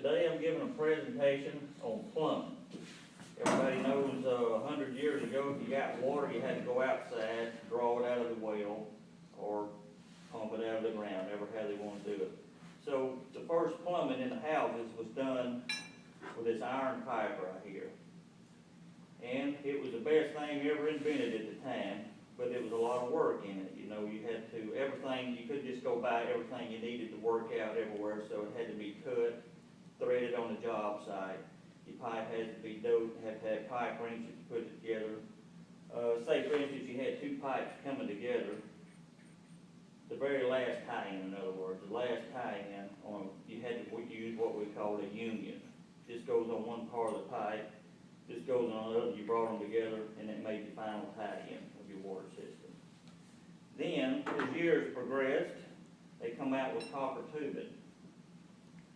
today I'm giving a presentation on plumbing. Everybody knows 100 years ago, if you got water, you had to go outside, draw it out of the well, or pump it out of the ground, ever how they want to do it. So the first plumbing in the houses was done with this iron pipe right here. And it was the best thing ever invented at the time, but there was a lot of work in it. You know, you had to, everything, you couldn't just go buy everything you needed to work out everywhere, so it had to be cut, threaded on the job site. Your pipe had to be doped, you had to have pipe wrenches to put it together. Say for instance you had two pipes coming together, the very last tie-in, in other words, the last tie-in, you had to use what we call a union. This goes on one part of the pipe, this goes on the other, you brought them together, and it made the final tie-in of your water system. Then, as years progressed, they come out with copper tubing.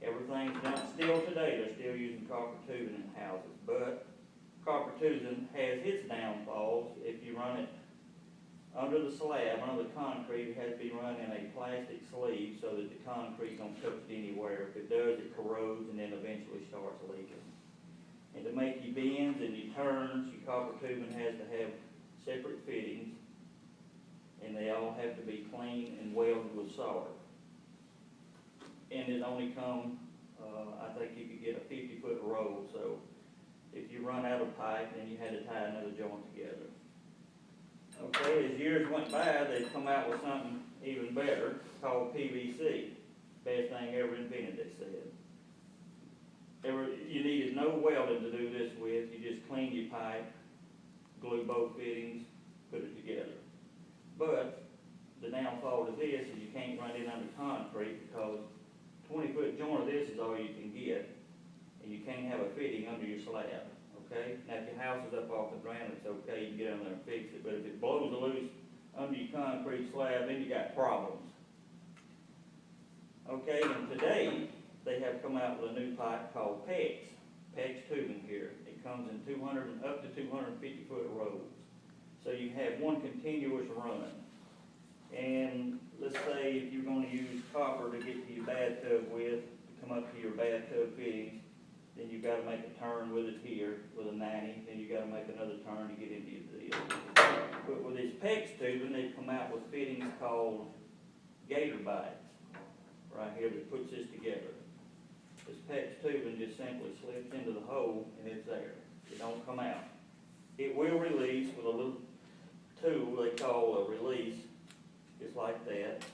Everything's done, still today, they're still using copper tubing in houses, but copper tubing has its downfalls. If you run it under the slab, under the concrete, it has to be run in a plastic sleeve so that the concrete don't touch it anywhere. If it does, it corrodes and then eventually starts leaking. And to make your bends and your turns, your copper tubing has to have separate fittings, and they all have to be clean and welded with solder. And it only come, I think you could get a 50-foot roll, so if you run out of pipe, then you had to tie another joint together. Okay, as years went by, they've come out with something even better called PVC. Best thing ever invented, they said. You needed no welding to do this with. You just cleaned your pipe, glue both fittings, put it together. But the downfall to this is you can't run it under concrete because 20-foot joint of this is all you can get, and you can't have a fitting under your slab. Okay? Now, if your house is up off the ground, it's okay, you can get under there and fix it. But if it blows loose under your concrete slab, then you got problems. Okay, and today, they have come out with a new pipe called PEX. PEX tubing here. It comes in up to 250-foot rolls. So you have one continuous run. And let's say if you're going to use copper to get to your bathtub with, to come up to your bathtub fittings, then you've got to make a turn with it here with a 90, then you've got to make another turn to get into your deal. But with this PEX tubing, they've come out with fittings called gator bites right here that puts this together. This PEX tubing just simply slips into the hole and it's there. It don't come out. It will release with a little tool they call a release, just like that.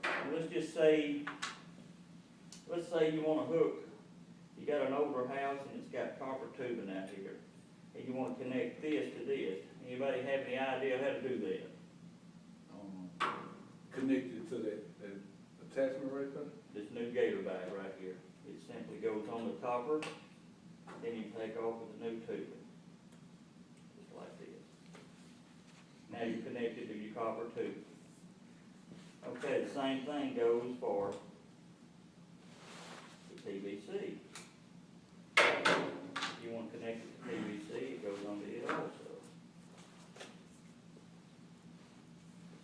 And let's say you want to hook. You got an older house and it's got copper tubing out here, and you want to connect this to this. Anybody have any idea how to do that? Connected to that attachment right there? This new gator bite right here. It simply goes on the copper, then you take off with the new tubing. Just like this. Now you're connected to your copper tube. Okay, the same thing goes for the PVC. If you want to connect it to PVC, it goes onto it also.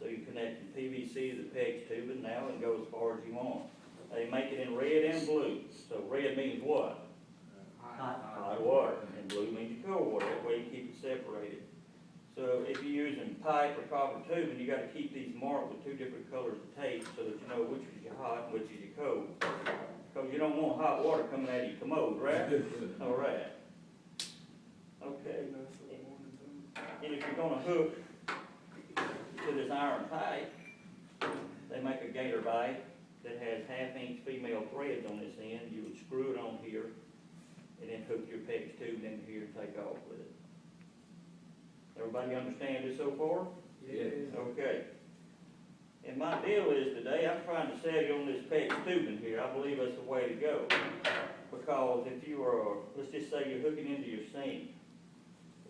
So you connect the PVC to the PEX tubing now and go as far as you want. They make it in red and blue. So red means what? Hot water. And blue means your cold water. That way you keep it separated. So if you're using pipe or copper tubing, you got to keep these marked with two different colors of tape so that you know which is your hot and which is your cold. Because you don't want hot water coming out of your commode, right? All right. Okay. And if you're going to hook to this iron pipe, they make a gator bite that has 1/2-inch female threads on this end. You would screw it on here and then hook your PEX tube into here and take off with it. Everybody understand this so far? Yes. Okay. And my deal is today, I'm trying to sell you on this PEX tubing here. I believe that's the way to go. Because if you are, let's just say you're hooking into your sink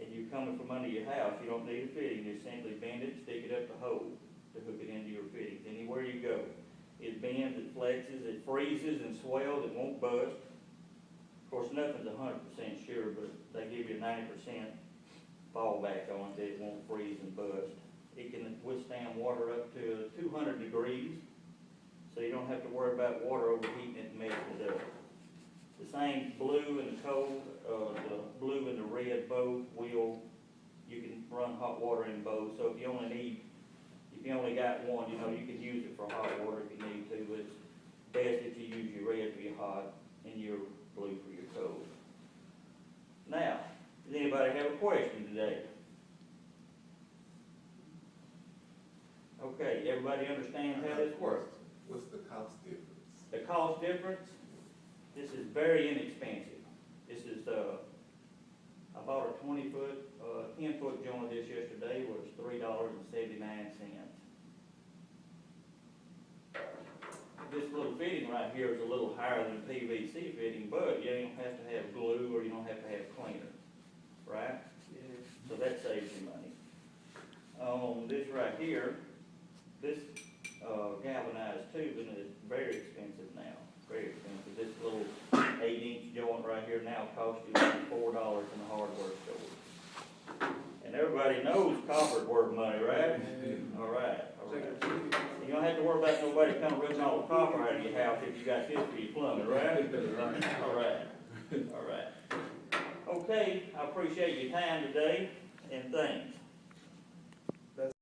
and you're coming from under your house, you don't need a fitting. You simply bend it, stick it up the hole to hook it into your fittings. Anywhere you go. It bends, it flexes, it freezes and swells, it won't bust. Of course, nothing's 100% sure, but they give you a 90% fallback on it that it won't freeze and bust. It can withstand water up to 200 degrees, so you don't have to worry about water overheating it and messing it up. the same blue and the cold, the blue and the red both you can run hot water in both. So if you only got one, you know, you can use it for hot water if you need to, but it's best if you use your red for your hot and your blue for your cold. Now, does anybody have a question today? Okay, everybody understand how this works? What's the cost difference? The cost difference, this is very inexpensive. This is, I bought a 10-foot joint this yesterday, was $3.79. This little fitting right here is a little higher than a PVC fitting, but you don't have to have glue or you don't have to have cleaner, right? So that saves you money. This right here, this galvanized tubing is very expensive now, very expensive. This little 8-inch joint right here now costs you like $4 in the hardware store. And everybody knows copper's worth money, right? All right, all right. You don't have to worry about nobody coming ripping all the copper out of your house if you got this for your plumbing, right? All right, all right. Okay, I appreciate your time today, and thanks.